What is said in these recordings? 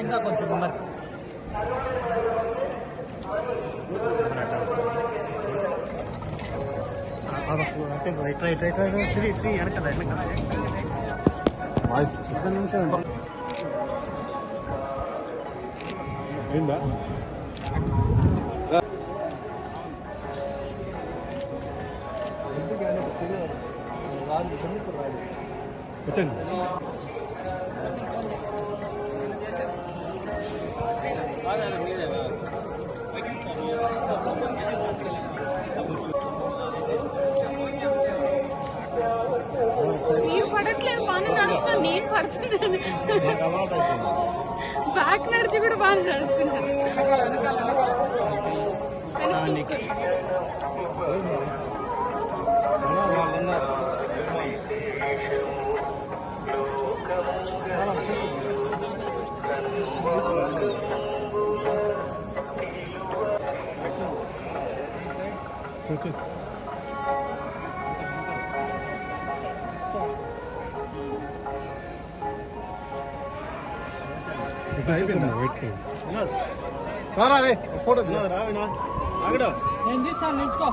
ఇంకా కొంచెం మరి శ్రీ శ్రీ వెనక ఏందా వచ్చండి నీరు పడట్లేదు బాగా నడుస్తున్నా నీరు పడుతుంది బ్యాక్ నడిచి కూడా బాగా నడుస్తున్నా ఫోటో నేను తీస్తాను నిల్చుకో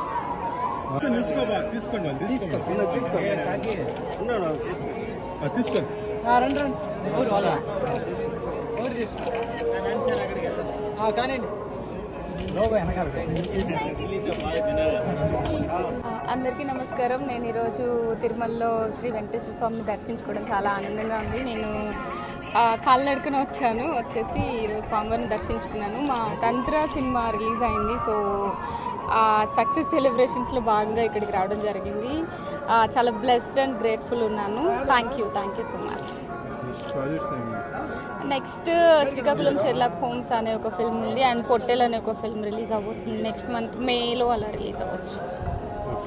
నిల్చుకోబా తీసుకోండి తీసుకోండి రండి రండి ఊరు వాళ్ళ ఊరు తీసుకో కానివ్వండి అందరికీ నమస్కారం. నేను ఈరోజు తిరుమలలో శ్రీ వెంకటేశ్వర స్వామిని దర్శించుకోవడం చాలా ఆనందంగా ఉంది. నేను కాలినడకన వచ్చేసి ఈరోజు స్వామివారిని దర్శించుకున్నాను. మా తంత్ర సినిమా రిలీజ్ అయింది. సో సక్సెస్ సెలబ్రేషన్స్లో భాగంగా ఇక్కడికి రావడం జరిగింది. చాలా బ్లెస్డ్ అండ్ గ్రేట్ఫుల్ ఉన్నాను. Thank you so much. Next Srikakulam Sherlock Holmes అనే ఒక ఫిల్మ్ ఉంది అండ్ పొట్టెల్ అనే ఒక ఫిల్మ్ రిలీజ్ అవ్వబోతుంది. నెక్స్ట్ మంత్ మేలో అలా రిలీజ్ అవ్వచ్చు.